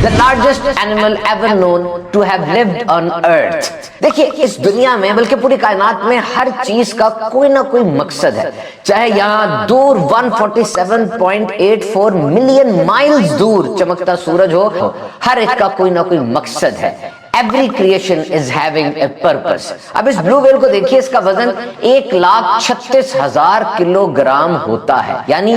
The largest animal ever known to have lived on earth. देखिए इस दुनिया में बल्कि पूरी कायनात में हर चीज का कोई ना कोई मकसद है, चाहे यहाँ दूर 147.84 मिलियन माइल्स दूर चमकता सूरज हो, हर एक का कोई ना कोई मकसद है। Every creation is having a purpose. अब इस ब्लू व्हेल को देखिए, इसका वजन 1,36,000 किलोग्राम होता है, यानी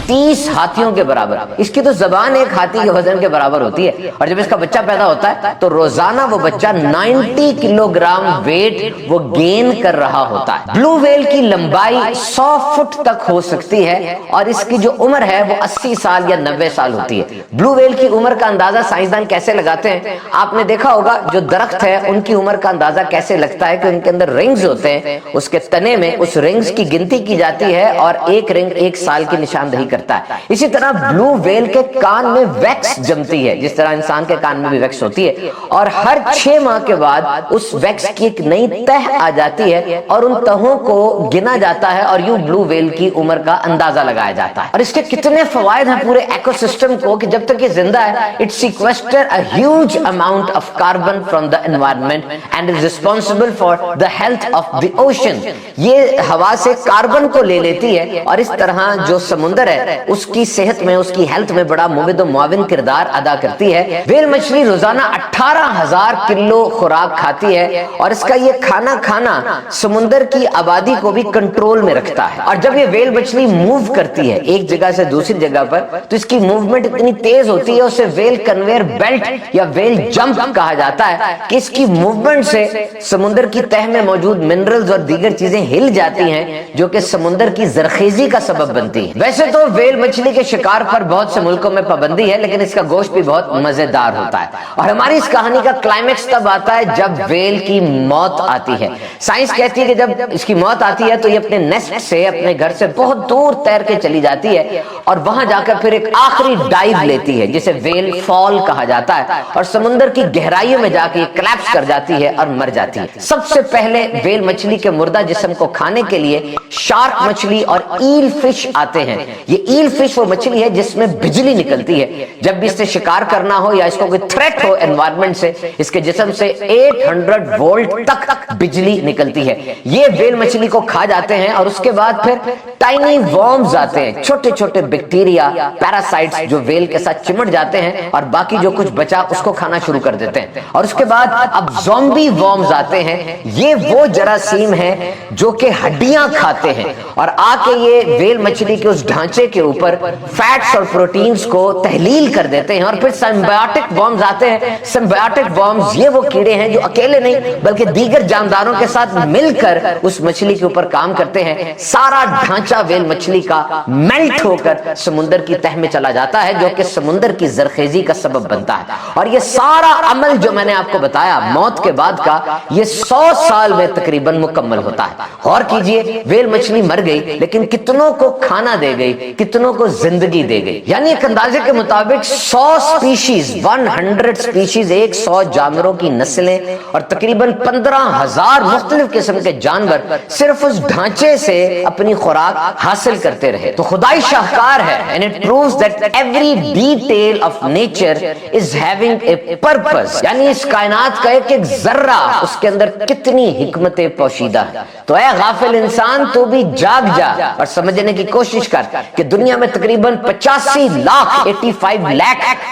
30 हाथियों के बराबर। इसकी तो जबान एक हाथी के वजन के बराबर होती है, और जब इसका बच्चा पैदा होता है तो रोजाना वो बच्चा 90 किलोग्राम वेट वो गेन कर रहा होता है। ब्लू व्हेल की लंबाई 100 फुट तक हो सकती है, और इसकी जो उम्र है वो 80 साल या 90 साल होती है। ब्लू व्हेल की उम्र का अंदाजा साइंसदान कैसे लगाते हैं, आपने देखा होगा जो दरख्त है उनकी उम्र का अंदाजा कैसे लगता है कि उनके अंदर रिंग्स होते हैं, उसके तने में उस रिंग्स की गिनती की जाती है और एक रिंग 1 साल की निशानदही करता है। इसी तरह ब्लू व्हेल के कान में वैक्स जमती है, जिस तरह इंसान के कान में भी वैक्स होती है, और हर 6 माह के बाद उस वैक्स की एक नई तह आ जाती है और उन तहों को गिना जाता है और यूं ब्लू व्हेल की उम्र का अंदाजा लगाया जाता है। और इसके कितने फवायद हैं पूरे इकोसिस्टम को कि जब तक ये जिंदा है it sequester a huge amount of carbon from the environment and is responsible for the health of the ocean. ये हवा से कार्बन को ले लेती है और इस तरह जो समुंदर है उसकी सेहत में, उसकी हेल्थ में बड़ा मुफीद मुआविन किरदार अदा करती है। व्हेल मछली रोजाना 18,000 किलो खुराक खाती है, और इसका ये खाना समुंदर की आबादी को भी कंट्रोल में रखता है। और जब ये व्हेल मछली मूव करती है एक जगह से दूसरी जगह पर, तो इसकी मूवमेंट इतनी तेज होती है उसे व्हेल कन्वेयर बेल्ट या व्हेल जंप कहा जाता है कि इसकी मूवमेंट से समुद्र की तह में मौजूद मिनरल्स और दीगर चीजें हिल जाती हैं, जो कि समुद्र की जरखेजी का सबब बनती है। वैसे तो व्हेल मछली के शिकार पर बहुत से मुल्कों में पाबंदी है, लेकिन इसका गोश्त भी बहुत मजेदार होता है। और हमारी इस कहानी का क्लाइमेक्स तब आता है जब व्हेल की मौत आती है। साइंस कहती है कि जब इसकी मौत आती है तो ये अपने नेस्ट से, अपने घर से बहुत दूर तैर के चली जाती है और वहां जाकर फिर एक आखिरी डाइव लेती है जिसे व्हेल फॉल कहा जाता है, और समुद्र की गहराइयों में जाके कोलैप्स कर जाती है और मर जाती है। सबसे पहले व्हेल मछली के मुर्दा जिस्म को खाने के लिए शार्क मछली और ईल फिश आते हैं। ये ईल फिश वो मछली है जिसमें बिजली निकलती है। जब भी इससे शिकार करना हो या इसको कोई थ्रेट हो एनवायरनमेंट से, इसके जिस्म से 800 वोल्ट तक बिजली निकलती है। ये व्हेल मछली को खा जाते हैं और उसके बाद फिर टाइनी वर्म्स आते हैं, छोटे छोटे बैक्टीरिया, पैरासाइट्स जो व्हेल के साथ चिमट जाते हैं और बाकी जो कुछ बचा उसको खाना शुरू कर देते हैं। और उसके बाद अब ज़ॉम्बी वर्म्स आते हैं। ये वो जरासीम हैं जो कि हड्डियां खाते हैं और आके ये व्हेल मछली के उस ढांचे के ऊपर फैट्स और प्रोटीन्स को तहलील कर देते हैं। और फिर सिम्बायोटिक वर्म्स आते हैं। सिम्बायोटिक वर्म्स ये वो कीड़े हैं जो अकेले नहीं बल्कि दीगर जानदारों के साथ मिलकर उस मछली के ऊपर काम करते हैं। सारा ढांचा व्हेल मछली का मेल्ट होकर समुद्र की तह में चला जाता है, जो कि समुद्र की जरखेजी का सबब बनता है। और ये सारा अमल जो मैंने आपको बताया मौत के बाद का, ये 100 साल में तकरीबन मुकम्मल होता है। और कीजिए, व्हेल मछली मर गई लेकिन कितनों को खाना दे गई, कितनों को जिंदगी दे गई। यानी एक अंदाजे के मुताबिक 100 स्पीशीज, 100 स्पीशीज, 100 जानवरों की नस्लें और तकरीबन 15,000 मुख्तलिफ किस्म के जानवर सिर्फ उस ढांचे से अपनी खुराक हासिल करते रहे। तो खुदाई शाहकार है, and it proves that every detail of nature is having a purpose. यानी इस कायनात का एक एक जर्रा, उसके अंदर कितनी हिकमतें पोशीदा है। तो ऐ गाफिल इंसान, तू भी जाग जा और समझने की कोशिश कर कि दुनिया में तकरीबन 85 लाख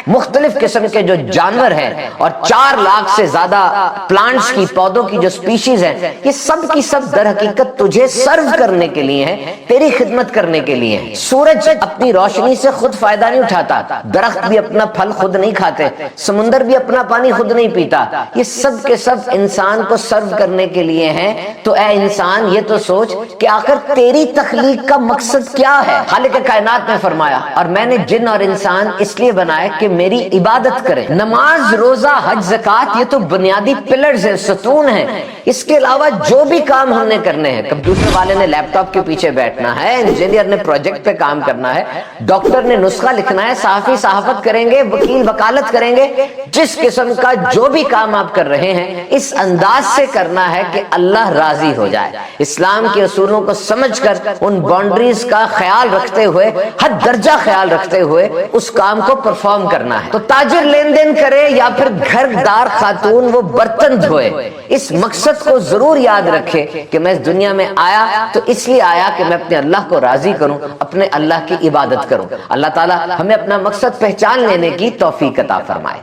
मुख्तलिफ किस्म के जो जानवर हैं और 4 लाख से ज्यादा प्लांट्स की, पौधों की जो स्पीशीज हैं, ये सब की सब दर हकीकत तुझे सर्व करने के लिए है, तेरी खिदमत करने के लिए है। सूरज अपनी रोशनी से खुद फायदा नहीं उठाता, दरख्त भी अपना फल खुद नहीं खाते, समुंदर भी अपना पानी खुद नहीं पीता, ये सब के सब इंसान को सर्व करने के लिए हैं। तो ऐ इंसान, ये तो सोच कि आखिर तेरी तख्लीक का मकसद क्या है। खालिक कायनात ने फरमाया, और मैंने जिन और इंसान इसलिए बनाए कि मेरी इबादत करें। नमाज, रोजा, हज, ज़कात, ये तो बुनियादी पिलर्स हैं, सतून हैं। इसके अलावा जो भी काम हमने करने हैं, कंप्यूटर वाले ने लैपटॉप के पीछे बैठना है, इंजीनियर ने प्रोजेक्ट पे काम करना है, डॉक्टर ने नुस्खा लिखना है, सहाफी सहाफत करेंगे, वकील वकालत करेंगे, जिस किस्म का जो भी काम आप कर रहे हैं, इस अंदाज से करना है कि अल्लाह राजी हो जाए। इस्लाम के उसूलों को समझकर उन बाउंड्रीज का ख्याल रखते ہوئے، حد درجہ خیال رکھتے ہوئے اس کام کو پرفارم کرنا ہے۔ تو تاجر لین دین کرے یا پھر گھر دار خاتون وہ برتن دھوئے، اس مقصد کو ضرور یاد رکھے کہ میں اس دنیا میں آیا تو اس لیے آیا کہ میں اپنے اللہ کو راضی کروں، اپنے اللہ کی عبادت کروں۔ اللہ تعالی ہمیں اپنا مقصد پہچان لینے کی توفیق عطا فرمائے۔